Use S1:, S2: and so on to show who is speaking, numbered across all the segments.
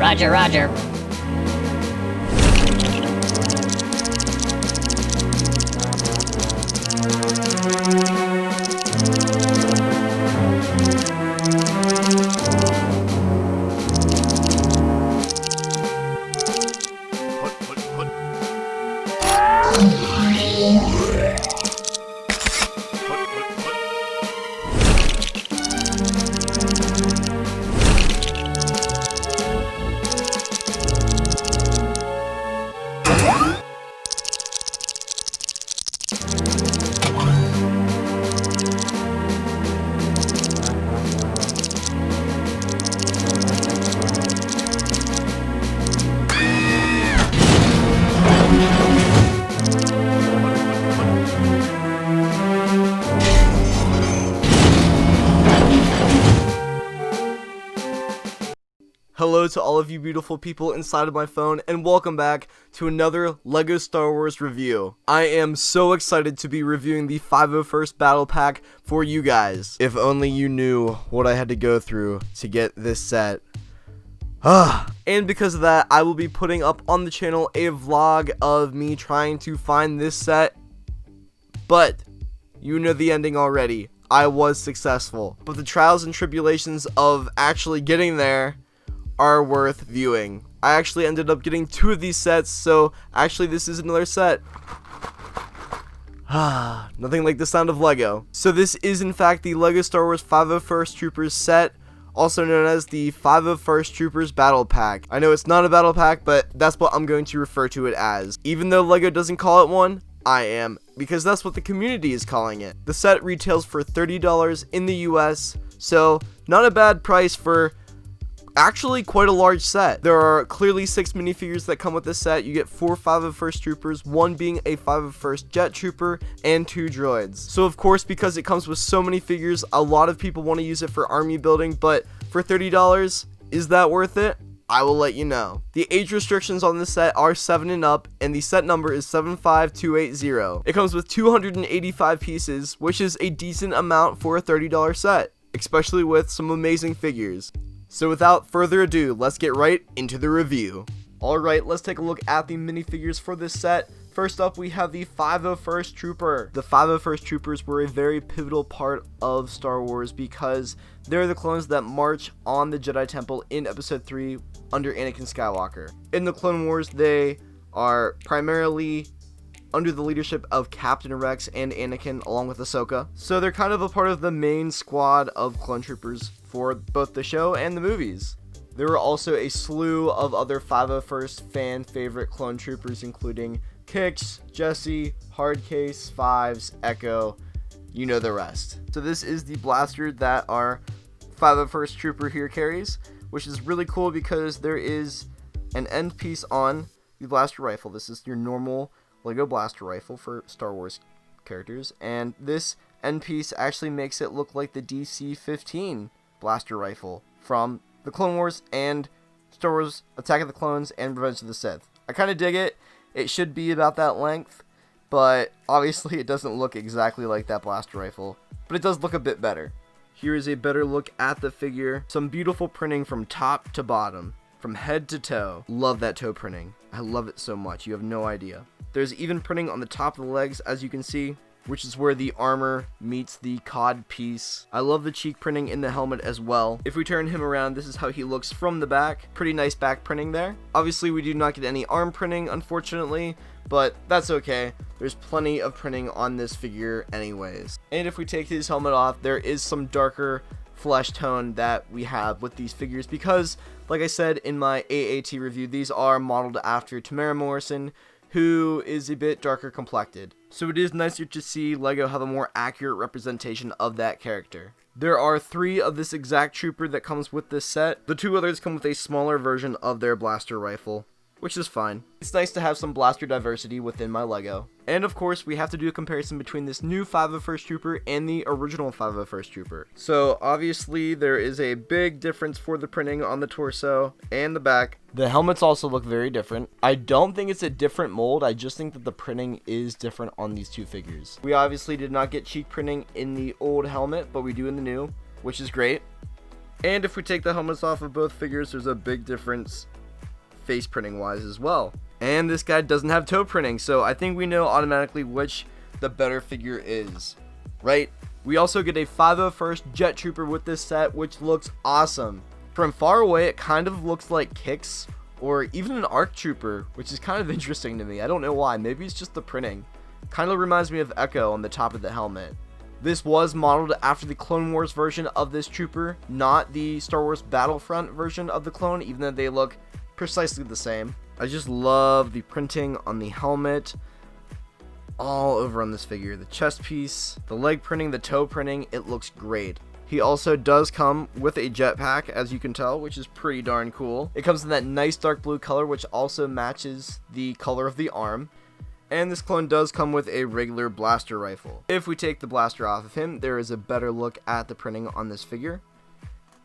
S1: Roger, roger.
S2: Hello to all of you beautiful people inside of my phone, and welcome back to another LEGO Star Wars review. I am so excited to be reviewing the 501st Battle Pack for you guys. If only you knew what I had to go through to get this set. And because of that, I will be putting up on the channel a vlog of me trying to find this set. But you know the ending already. I was successful. But the trials and tribulations of actually getting there are worth viewing. I actually ended up getting 2 of these sets, so actually this is another set. Nothing like the sound of Lego. So this is in fact the LEGO Star Wars 501st Troopers set, also known as the 501st Troopers Battle Pack. I know it's not a battle pack, but that's what I'm going to refer to it as. Even though LEGO doesn't call it one, I am, because that's what the community is calling it. The set retails for $30 in the US, so not a bad price for actually quite a large set. There are clearly 6 minifigures that come with this set. You get 4 501st Troopers, 1 being a 501st Jet Trooper, and 2 droids. So of course, because it comes with so many figures, a lot of people want to use it for army building, but for $30, is that worth it? I will let you know. The age restrictions on this set are 7 and up, and the set number is 75280. It comes with 285 pieces, which is a decent amount for a $30 set, especially with some amazing figures. So without further ado, let's get right into the review. Alright, let's take a look at the minifigures for this set. First up, we have the 501st Trooper. The 501st Troopers were a very pivotal part of Star Wars because they're the clones that march on the Jedi Temple in Episode 3 under Anakin Skywalker. In the Clone Wars, they are primarily under the leadership of Captain Rex and Anakin along with Ahsoka. So they're kind of a part of the main squad of clone troopers for both the show and the movies. There were also a slew of other 501st fan favorite clone troopers, including Kix, Jesse, Hardcase, Fives, Echo, you know the rest. So this is the blaster that our 501st Trooper here carries, which is really cool because there is an end piece on the blaster rifle. This is your normal LEGO blaster rifle for Star Wars characters, and this end piece actually makes it look like the DC-15 blaster rifle from the Clone Wars and Star Wars Attack of the Clones and Revenge of the Sith. I kind of dig it. It should be about that length, but obviously it doesn't look exactly like that blaster rifle, but it does look a bit better. Here is a better look at the figure. Some beautiful printing from top to bottom, from head to toe. Love that toe printing. I love it so much. You have no idea. There's even printing on the top of the legs, as you can see, which is where the armor meets the cod piece. I love the cheek printing in the helmet as well. If we turn him around, this is how he looks from the back. Pretty nice back printing there. Obviously, we do not get any arm printing, unfortunately, but that's okay. There's plenty of printing on this figure anyways. And if we take his helmet off, there is some darker flesh tone that we have with these figures because, like I said in my AAT review, these are modeled after Tamara Morrison, who is a bit darker complected. So it is nicer to see LEGO have a more accurate representation of that character. There are 3 of this exact trooper that comes with this set. The 2 others come with a smaller version of their blaster rifle, which is fine. It's nice to have some blaster diversity within my LEGO. And of course, we have to do a comparison between this new 501st Trooper and the original 501st Trooper. So obviously there is a big difference for the printing on the torso and the back. The helmets also look very different. I don't think it's a different mold, I just think that the printing is different on these 2 figures. We obviously did not get cheek printing in the old helmet, but we do in the new, which is great. And if we take the helmets off of both figures, there's a big difference face printing wise as well. And this guy doesn't have toe printing, so I think we know automatically which the better figure is, right? We also get a 501st Jet Trooper with this set, which looks awesome. From far away, it kind of looks like Kix, or even an ARC Trooper, which is kind of interesting to me. I don't know why, maybe it's just the printing. Kind of reminds me of Echo on the top of the helmet. This was modeled after the Clone Wars version of this trooper, not the Star Wars Battlefront version of the clone, even though they look precisely the same. I just love the printing on the helmet all over on this figure. The chest piece, the leg printing, the toe printing, it looks great. He also does come with a jetpack, as you can tell, which is pretty darn cool. It comes in that nice dark blue color, which also matches the color of the arm. And this clone does come with a regular blaster rifle. If we take the blaster off of him, there is a better look at the printing on this figure.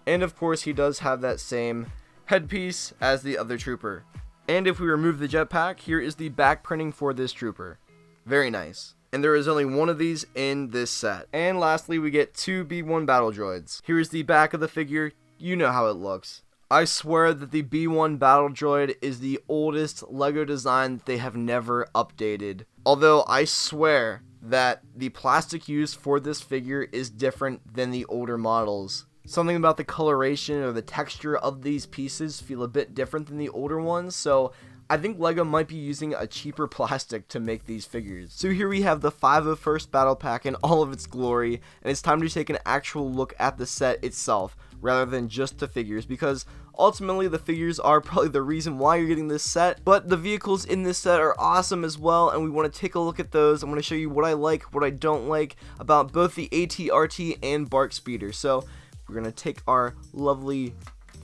S2: And of course, he does have that same headpiece as the other trooper. And if we remove the jetpack, here is the back printing for this trooper. Very nice. And there is only one of these in this set. And lastly, we get two B1 battle droids. Here is the back of the figure. You know how it looks. I swear that the B1 battle droid is the oldest LEGO design that they have never updated. Although I swear that the plastic used for this figure is different than the older models. Something about the coloration or the texture of these pieces feel a bit different than the older ones, so I think LEGO might be using a cheaper plastic to make these figures. So here we have the 501st Battle Pack in all of its glory, and it's time to take an actual look at the set itself, rather than just the figures, because ultimately the figures are probably the reason why you're getting this set, but the vehicles in this set are awesome as well, and we want to take a look at those. I'm going to show you what I like, what I don't like about both the AT-RT and BARC Speeder. So we're going to take our lovely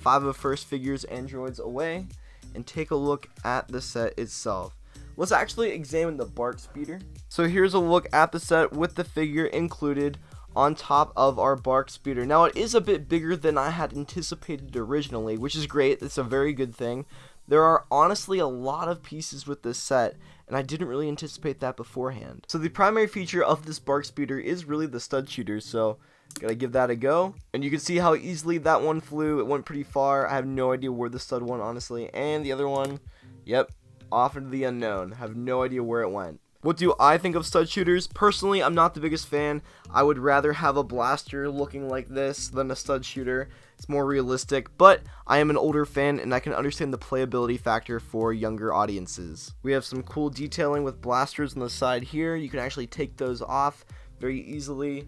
S2: 501st figures and droids away and take a look at the set itself. Let's actually examine the BARC Speeder. So here's a look at the set with the figure included on top of our BARC Speeder. Now it is a bit bigger than I had anticipated originally, which is great. It's a very good thing. There are honestly a lot of pieces with this set, and I didn't really anticipate that beforehand. So the primary feature of this BARC Speeder is really the stud shooter, so gotta give that a go. And you can see how easily that one flew. It went pretty far. I have no idea where the stud went, honestly. And the other one, yep, off into the unknown. Have no idea where it went. What do I think of stud shooters? Personally, I'm not the biggest fan. I would rather have a blaster looking like this than a stud shooter. It's more realistic, but I am an older fan and I can understand the playability factor for younger audiences. We have some cool detailing with blasters on the side here. You can actually take those off very easily,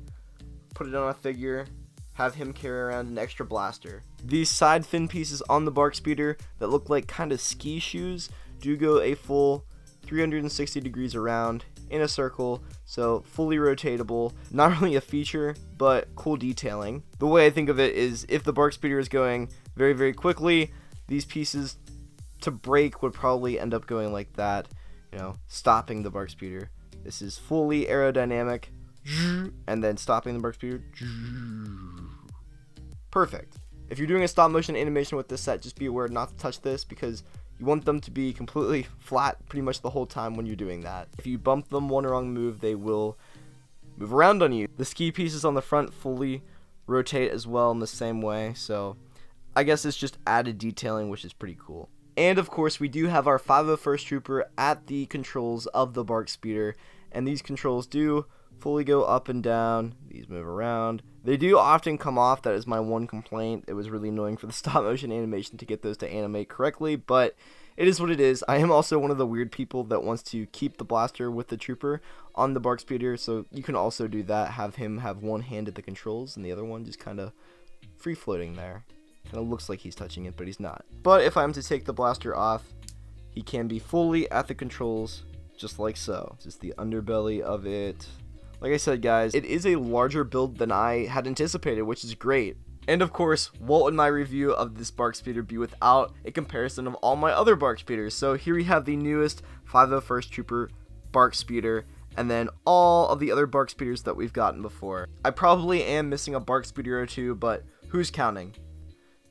S2: put it on a figure, have him carry around an extra blaster. These side fin pieces on the BARC Speeder that look like kind of ski shoes do go a full 360 degrees around in a circle, so fully rotatable. Not really a feature, but cool detailing. The way I think of it is if the BARC Speeder is going very, very quickly, these pieces to break would probably end up going like that, you know, stopping the BARC Speeder. This is fully aerodynamic, and then stopping the BARC Speeder. Perfect. If you're doing a stop motion animation with this set, just be aware not to touch this because you want them to be completely flat pretty much the whole time when you're doing that. If you bump them one wrong move, they will move around on you. The ski pieces on the front fully rotate as well in the same way, so I guess it's just added detailing, which is pretty cool. And of course, we do have our 501st Trooper at the controls of the BARC Speeder, and these controls do fully go up and down. These move around. They do often come off. That is my one complaint. It was really annoying for the stop motion animation to get those to animate correctly, but it is what it is. I am also one of the weird people that wants to keep the blaster with the trooper on the BARC Speeder, so you can also do that. Have him have one hand at the controls and the other one just kind of free floating there. Kind of looks like he's touching it, but he's not. But if I'm to take the blaster off, he can be fully at the controls, just like so. This is the underbelly of it. Like I said, guys, it is a larger build than I had anticipated, which is great. And of course, what would my review of this BARC Speeder be without a comparison of all my other BARC Speeders? So here we have the newest 501st Trooper BARC Speeder, and then all of the other BARC Speeders that we've gotten before. I probably am missing a BARC Speeder or two, but who's counting?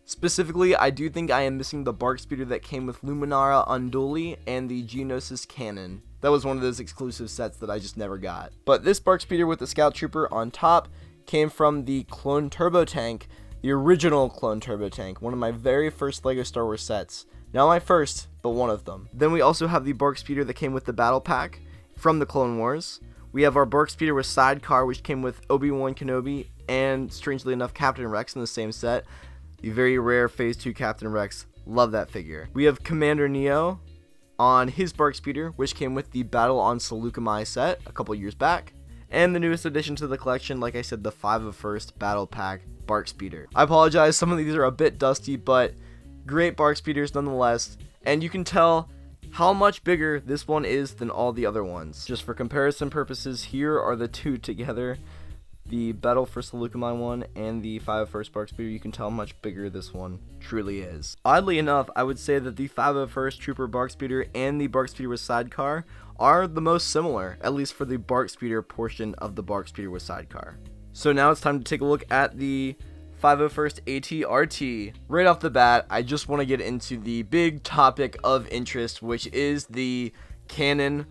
S2: Specifically, I do think I am missing the BARC Speeder that came with Luminara Unduli and the Geonosis Cannon. That was one of those exclusive sets that I just never got. But this BARC Speeder with the Scout Trooper on top came from the Clone Turbo Tank, The original Clone Turbo Tank, one of my very first LEGO Star Wars sets. Not my first, but one of them. Then we also have the BARC Speeder that came with the Battle Pack from the Clone Wars. We have our BARC Speeder with Sidecar, which came with Obi-Wan Kenobi and, strangely enough, Captain Rex in the same set. The very rare Phase 2 Captain Rex. Love that figure. We have Commander Neo on his BARC Speeder, which came with the Battle on Seleucami set a couple years back. And the newest addition to the collection, like I said, the 501st Battle Pack BARC Speeder. I apologize, some of these are a bit dusty, but great BARC Speeders nonetheless. And you can tell how much bigger this one is than all the other ones. Just for comparison purposes, here are the two together. The Battle for Seleucami one and the 501st BARC Speeder. You can tell how much bigger this one truly is. Oddly enough, I would say that the 501st Trooper BARC Speeder and the BARC Speeder with Sidecar are the most similar, at least for the BARC Speeder portion of the BARC Speeder with Sidecar. So now it's time to take a look at the 501st AT-RT. Right off the bat, I just want to get into the big topic of interest, which is the cannon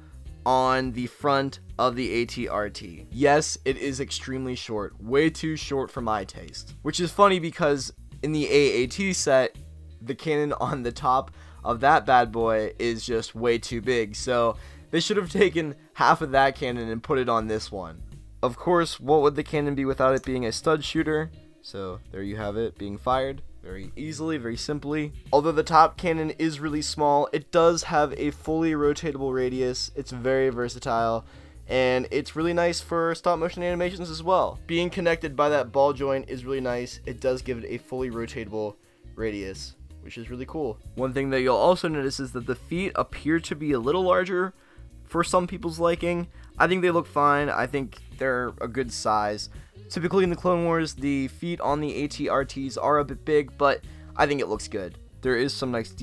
S2: on the front of the AT-RT. Yes, it is extremely short, way too short for my taste. Which is funny because in the AAT set, the cannon on the top of that bad boy is just way too big. So they should have taken half of that cannon and put it on this one. Of course, what would the cannon be without it being a stud shooter? So there you have it, being fired very easily, very simply. Although the top cannon is really small, it does have a fully rotatable radius. It's very versatile, and it's really nice for stop motion animations as well. Being connected by that ball joint is really nice. It does give it a fully rotatable radius, which is really cool. One thing that you'll also notice is that the feet appear to be a little larger for some people's liking. I think they look fine. I think they're a good size. Typically in the Clone Wars, the feet on the AT-RTs are a bit big, but I think it looks good. There is some nice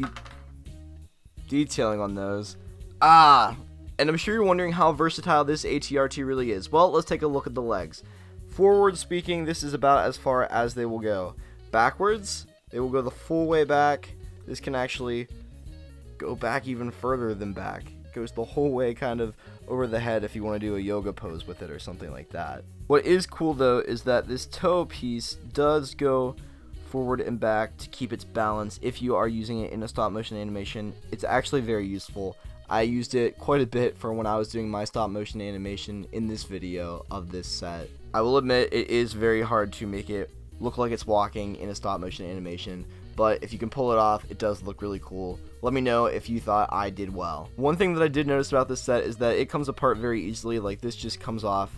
S2: detailing on those. And I'm sure you're wondering how versatile this AT-RT really is. Well, let's take a look at the legs. Forward speaking, this is about as far as they will go. Backwards, they will go the full way back. This can actually go back even further than back. It goes the whole way kind of over the head if you want to do a yoga pose with it or something like that. What is cool though is that this toe piece does go forward and back to keep its balance if you are using it in a stop motion animation. It's actually very useful. I used it quite a bit for when I was doing my stop motion animation in this video of this set. I will admit it is very hard to make it look like it's walking in a stop motion animation, but if you can pull it off, it does look really cool. Let me know if you thought I did well. One thing that I did notice about this set is that it comes apart very easily. Like, this just comes off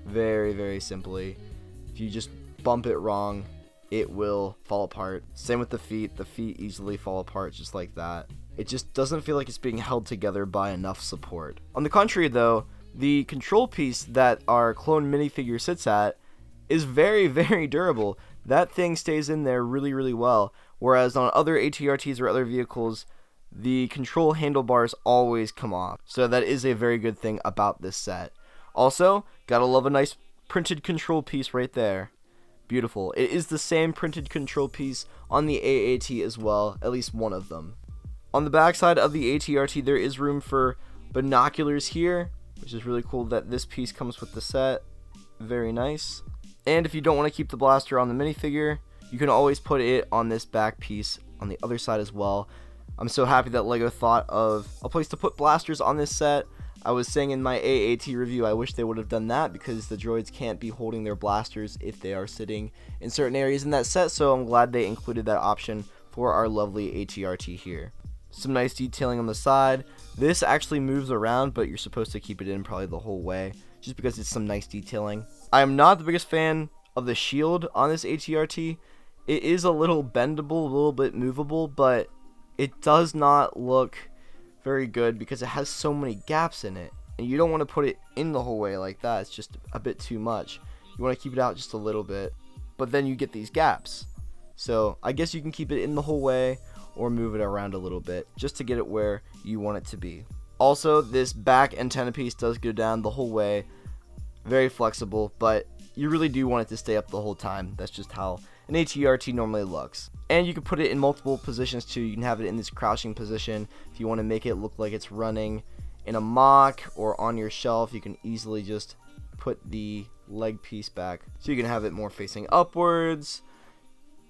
S2: very, very simply. If you just bump it wrong, it will fall apart. Same with the feet. The feet easily fall apart just like that. It just doesn't feel like it's being held together by enough support. On the contrary though, the control piece that our clone minifigure sits at is very, very durable. That thing stays in there really, really well. Whereas on other AT-RTs or other vehicles, the control handlebars always come off. So that is a very good thing about this set. Also, gotta love a nice printed control piece right there. Beautiful. It is the same printed control piece on the AAT as well, at least one of them. On the backside of the AT-RT, there is room for binoculars here, which is really cool that this piece comes with the set. Very nice. And if you don't want to keep the blaster on the minifigure, you can always put it on this back piece on the other side as well. I'm so happy that LEGO thought of a place to put blasters on this set. I was saying in my AAT review, I wish they would have done that because the droids can't be holding their blasters if they are sitting in certain areas in that set, so I'm glad they included that option for our lovely AT-RT here. Some nice detailing on the side. This actually moves around, but you're supposed to keep it in probably the whole way, just because it's some nice detailing. I am not the biggest fan of the shield on this AT-RT. It is a little bendable, a little bit movable, but it does not look very good because it has so many gaps in it, and you don't want to put it in the whole way like that. It's just a bit too much. You want to keep it out just a little bit, but then you get these gaps. So I guess you can keep it in the whole way or move it around a little bit just to get it where you want it to be. Also, this back antenna piece does go down the whole way. Very flexible, but you really do want it to stay up the whole time. That's just how an AT-RT normally looks. And you can put it in multiple positions too. You can have it in this crouching position. If you want to make it look like it's running in a mock or on your shelf, you can easily just put the leg piece back. So you can have it more facing upwards.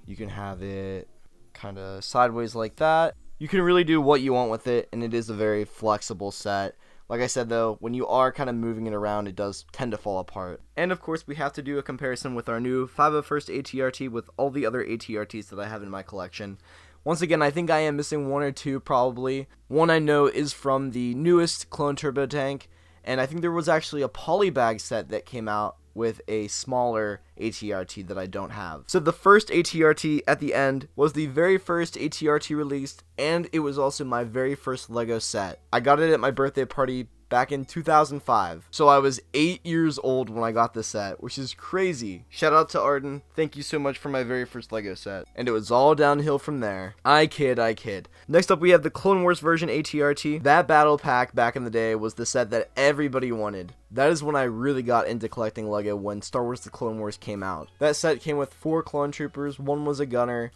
S2: You can have it kind of sideways like that. You can really do what you want with it, and it is a very flexible set. Like I said though, when you are kind of moving it around, it does tend to fall apart. And of course, we have to do a comparison with our new 501st AT-RT with all the other AT-RTs that I have in my collection. Once again, I think I am missing one or two probably. One I know is from the newest Clone Turbo Tank, and I think there was actually a polybag set that came out with a smaller AT-RT that I don't have. So the first AT-RT at the end was the very first AT-RT released, and it was also my very first Lego set. I got it at my birthday party back in 2005. So I was 8 years old when I got this set, which is crazy. Shout out to Arden. Thank you so much for my very first Lego set. And it was all downhill from there. I kid. Next up, we have the Clone Wars version AT-RT. That battle pack back in the day was the set that everybody wanted. That is when I really got into collecting Lego, when Star Wars The Clone Wars came out. That set came with 4 clone troopers, 1 was a gunner.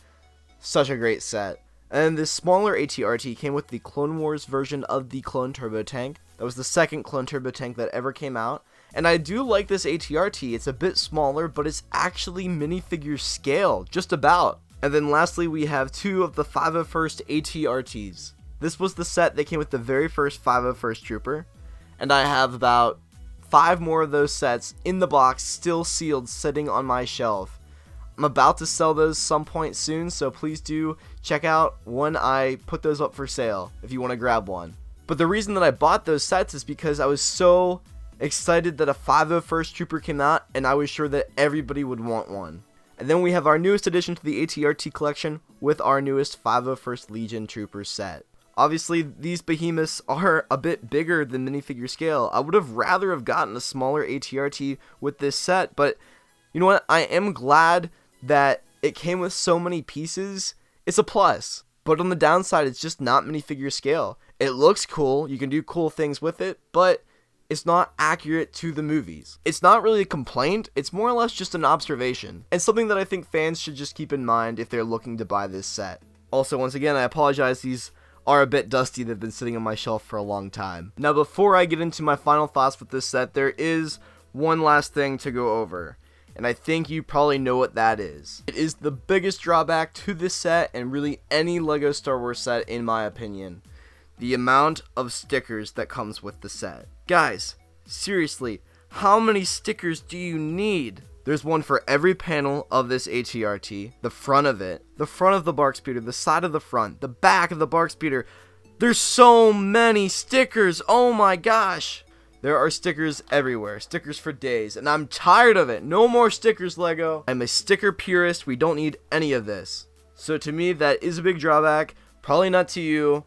S2: Such a great set. And this smaller AT-RT came with the Clone Wars version of the Clone Turbo Tank. That was the second Clone Turbo Tank that ever came out. And I do like this AT-RT. It's a bit smaller, but it's actually minifigure scale, just about. And then lastly, we have 2 of the 501st AT-RTs. This was the set that came with the very first 501st Trooper. And I have about 5 more of those sets in the box, still sealed, sitting on my shelf. I'm about to sell those some point soon, so please do check out when I put those up for sale if you want to grab one. But the reason that I bought those sets is because I was so excited that a 501st Trooper came out, and I was sure that everybody would want one. And then we have our newest addition to the AT-RT collection with our newest 501st Legion Trooper set. Obviously, these behemoths are a bit bigger than minifigure scale. I would have rather have gotten a smaller AT-RT with this set, but you know what? I am glad that it came with so many pieces. It's a plus. But on the downside, it's just not minifigure scale. It looks cool, you can do cool things with it, but it's not accurate to the movies. It's not really a complaint, it's more or less just an observation, and something that I think fans should just keep in mind if they're looking to buy this set. Also, once again, I apologize, these are a bit dusty. They've been sitting on my shelf for a long time. Now, before I get into my final thoughts with this set, there is one last thing to go over. And I think you probably know what that is. It is the biggest drawback to this set, and really any Lego Star Wars set in my opinion. The amount of stickers that comes with the set. Guys, seriously, how many stickers do you need? There's one for every panel of this AT-RT. The front of it, the front of the BARC Speeder, the side of the front, the back of the BARC Speeder. There's so many stickers, oh my gosh. There are stickers everywhere, stickers for days, and I'm tired of it. No more stickers, Lego. I'm a sticker purist. We don't need any of this. So to me, that is a big drawback. Probably not to you,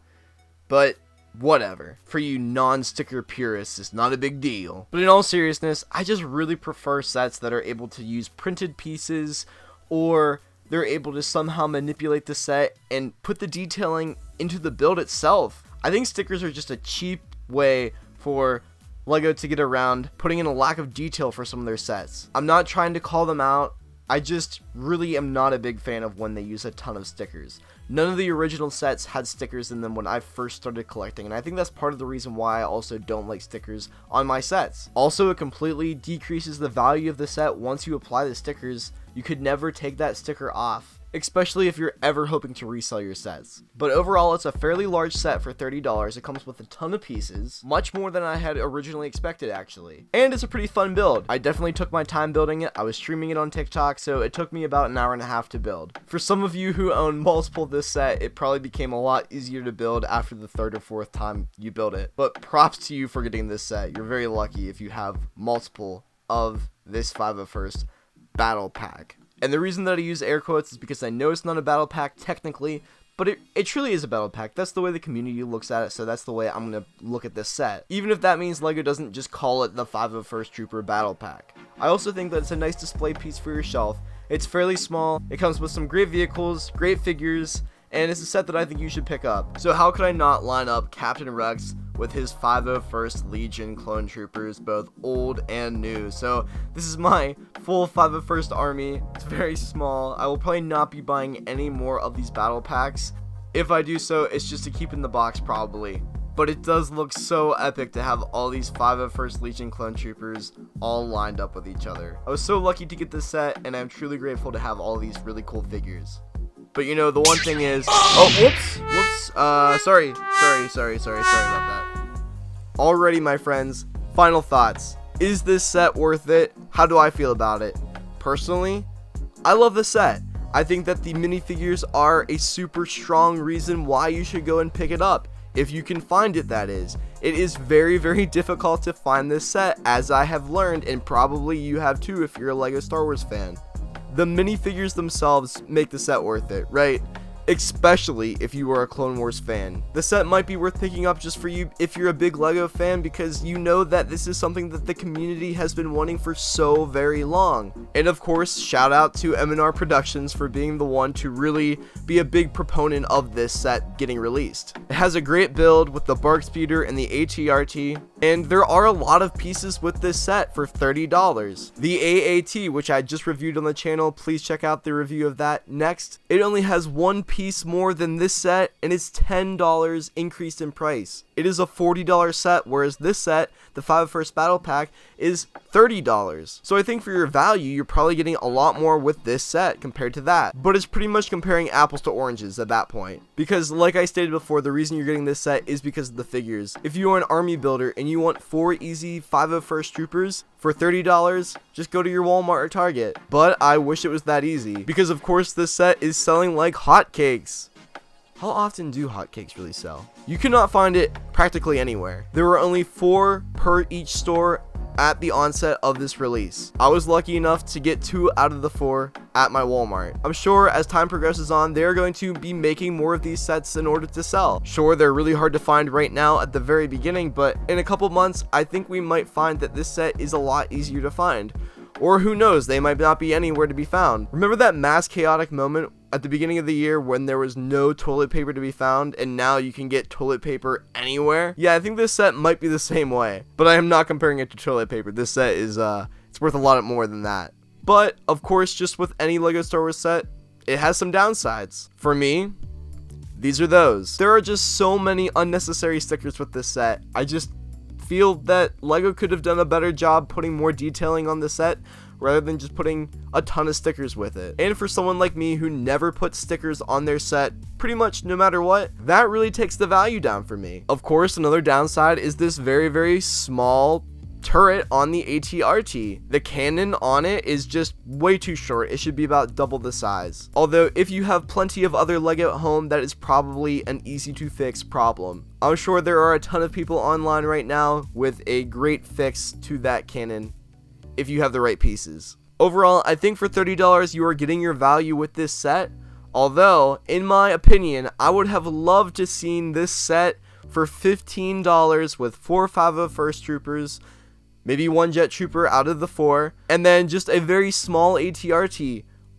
S2: but whatever. For you non-sticker purists, it's not a big deal. But in all seriousness, I just really prefer sets that are able to use printed pieces, or they're able to somehow manipulate the set and put the detailing into the build itself. I think stickers are just a cheap way for Lego to get around putting in a lack of detail for some of their sets. I'm not trying to call them out, I just really am not a big fan of when they use a ton of stickers. None of the original sets had stickers in them when I first started collecting, and I think that's part of the reason why I also don't like stickers on my sets. Also, it completely decreases the value of the set once you apply the stickers. You could never take that sticker off, especially if you're ever hoping to resell your sets. But overall, it's a fairly large set for $30. It comes with a ton of pieces, much more than I had originally expected actually. And it's a pretty fun build. I definitely took my time building it. I was streaming it on TikTok, so it took me about an hour and a half to build. For some of you who own multiple of this set, it probably became a lot easier to build after the 3rd or 4th time you build it. But props to you for getting this set. You're very lucky if you have multiple of this 501st battle pack. And the reason that I use air quotes is because I know it's not a battle pack technically, but it truly is a battle pack. That's the way the community looks at it, so that's the way I'm going to look at this set. Even if that means Lego doesn't just call it the 501st Trooper battle pack. I also think that it's a nice display piece for your shelf. It's fairly small, it comes with some great vehicles, great figures, and it's a set that I think you should pick up. So how could I not line up Captain Rex with his 501st Legion clone troopers, both old and new? So this is my full 501st army. It's very small. I will probably not be buying any more of these battle packs. If I do so, it's just to keep in the box probably. but it does look so epic to have all these 501st Legion clone troopers all lined up with each other. I was so lucky to get this set, and I'm truly grateful to have all these really cool figures. But you know, the one thing is, sorry about that. Alrighty, my friends, final thoughts. Is this set worth it? How do I feel about it? Personally, I love the set. I think that the minifigures are a super strong reason why you should go and pick it up. If you can find it, that is. It is very, very difficult to find this set, as I have learned, and probably you have too if you're a LEGO Star Wars fan. The minifigures themselves make the set worth it, right? Especially if you are a Clone Wars fan. The set might be worth picking up just for you if you're a big LEGO fan, because you know that this is something that the community has been wanting for so very long. And of course, shout out to M&R Productions for being the one to really be a big proponent of this set getting released. It has a great build with the BARC Speeder and the AT-RT, and there are a lot of pieces with this set for $30. The AAT, which I just reviewed on the channel, please check out the review of that next. It only has one piece more than this set, and it's $10 increased in price. It is a $40 set, whereas this set, the 501st Battle Pack, is $30. So I think for your value, you're probably getting a lot more with this set compared to that. But it's pretty much comparing apples to oranges at that point. Because like I stated before, the reason you're getting this set is because of the figures. If you are an army builder and you want 4 easy 501st troopers for $30, just go to your Walmart or Target. But I wish it was that easy, because of course this set is selling like hotcakes. How often do hotcakes really sell? You cannot find it practically anywhere. There were only 4 per each store at the onset of this release. I was lucky enough to get 2 out of the 4 at my Walmart. I'm sure as time progresses on, they're going to be making more of these sets in order to sell. Sure, they're really hard to find right now at the very beginning, but in a couple months, I think we might find that this set is a lot easier to find. Or who knows, they might not be anywhere to be found. Remember that mass chaotic moment at the beginning of the year when there was no toilet paper to be found, and now you can get toilet paper anywhere? Yeah, I think this set might be the same way, but I am not comparing it to toilet paper. This set is, it's worth a lot more than that. But, of course, just with any LEGO Star Wars set, it has some downsides. For me, these are those. There are just so many unnecessary stickers with this set. I just feel that LEGO could have done a better job putting more detailing on the set rather than just putting a ton of stickers with it. And for someone like me who never puts stickers on their set pretty much no matter what, that really takes the value down for me. Of course, another downside is this very, very small turret on the AT-RT. The cannon on it is just way too short. It should be about double the size. Although if you have plenty of other LEGO at home, that is probably an easy to fix problem. I'm sure there are a ton of people online right now with a great fix to that cannon if you have the right pieces. Overall, I think for $30 you are getting your value with this set. Although, in my opinion, I would have loved to seen this set for $15 with 4 501st troopers, maybe 1 jet trooper out of the 4, and then just a very small AT-RT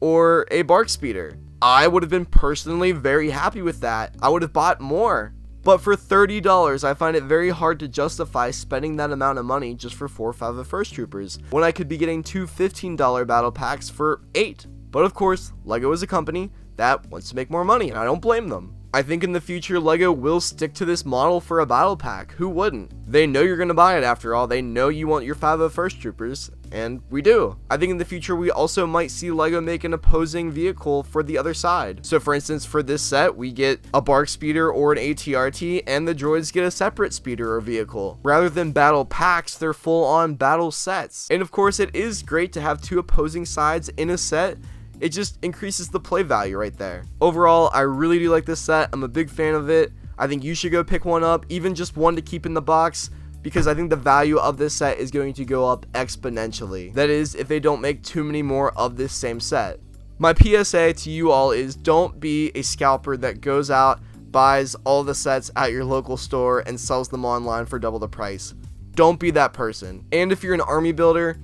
S2: or a BARC Speeder. I would have been personally very happy with that. I would have bought more. But for $30, I find it very hard to justify spending that amount of money just for 4 501st troopers, when I could be getting 2 $15 battle packs for $8. But of course, LEGO is a company that wants to make more money, and I don't blame them. I think in the future, LEGO will stick to this model for a battle pack. Who wouldn't? They know you're going to buy it after all. They know you want your 501st troopers, and we do. I think in the future, we also might see LEGO make an opposing vehicle for the other side. So for instance, for this set, we get a BARC Speeder or an AT-RT, and the droids get a separate speeder or vehicle. Rather than battle packs, they're full-on battle sets. And of course, it is great to have 2 opposing sides in a set. It just increases the play value right there. Overall, I really do like this set. I'm a big fan of it. I think you should go pick one up, even just one to keep in the box, because I think the value of this set is going to go up exponentially. That is, if they don't make too many more of this same set. My PSA to you all is don't be a scalper that goes out, buys all the sets at your local store, and sells them online for double the price. Don't be that person. And if you're an army builder,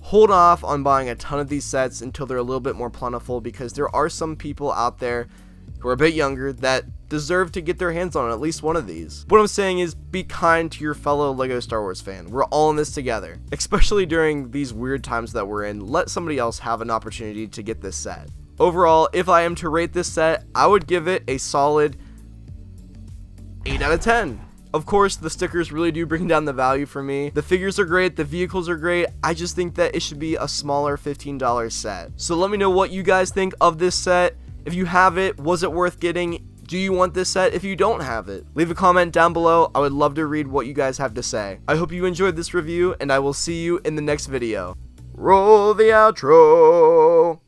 S2: hold off on buying a ton of these sets until they're a little bit more plentiful, because there are some people out there who are a bit younger that deserve to get their hands on at least one of these. What I'm saying is, be kind to your fellow LEGO Star Wars fan. We're all in this together. Especially during these weird times that we're in, let somebody else have an opportunity to get this set. Overall, if I am to rate this set, I would give it a solid 8 out of 10. Of course, the stickers really do bring down the value for me. The figures are great, the vehicles are great. I just think that it should be a smaller $15 set. So let me know what you guys think of this set. If you have it, was it worth getting? Do you want this set if you don't have it? Leave a comment down below. I would love to read what you guys have to say. I hope you enjoyed this review, and I will see you in the next video. Roll the outro!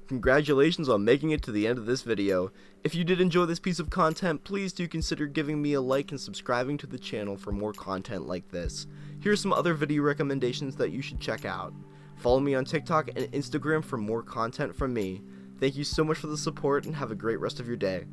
S2: Congratulations on making it to the end of this video. If you did enjoy this piece of content, please do consider giving me a like and subscribing to the channel for more content like this. Here are some other video recommendations that you should check out. Follow me on TikTok and Instagram for more content from me. Thank you so much for the support and have a great rest of your day.